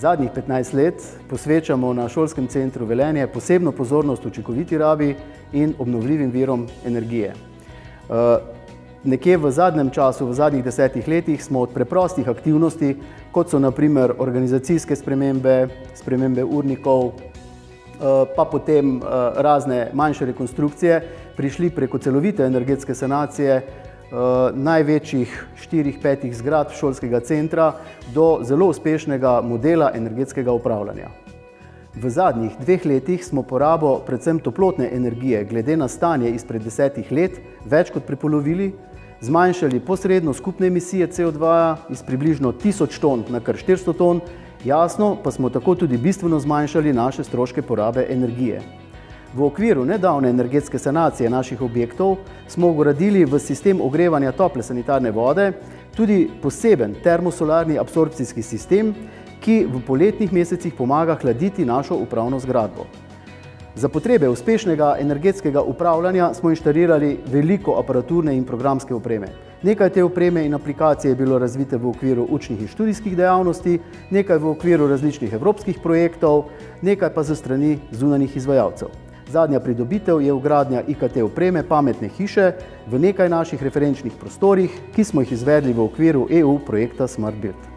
Zadnjih 15 let posvečamo na šolskem centru Velenje posebno pozornost učinkoviti rabi in obnovljivim virom energije. Nekje v zadnjem času, v zadnjih 10 letih smo od preprostih aktivnosti, kot so na primer organizacijske spremembe, spremembe urnikov, pa potem razne manjše rekonstrukcije, prišli preko celovite energetske sanacije največjih 4-5 zgradb šolskega centra do zelo uspešnega modela energetskega upravljanja. V zadnjih 2 letih smo porabo predvsem toplotne energije glede na stanje izpred 10 let več kot prepolovili, zmanjšali posredno skupne emisije CO2 iz približno 1000 ton na kar 400 ton, jasno pa smo tako tudi bistveno zmanjšali naše stroške porabe energije. V okviru nedavne energetske sanacije naših objektov smo vgradili v sistem ogrevanja tople sanitarne vode tudi poseben termosolarni absorpcijski sistem, ki v poletnih mesecih pomaga hladiti našo upravno zgradbo. Za potrebe uspešnega energetskega upravljanja smo inštalirali veliko aparaturne in programske opreme. Nekaj te opreme in aplikacije je bilo razvite v okviru učnih in študijskih dejavnosti, nekaj v okviru različnih evropskih projektov, nekaj pa s strani zunanjih izvajalcev. Zadnja pridobitev je vgradnja IKT opreme pametne hiše v nekaj naših referenčnih prostorih, ki smo jih izvedli v okviru EU projekta Smart Build.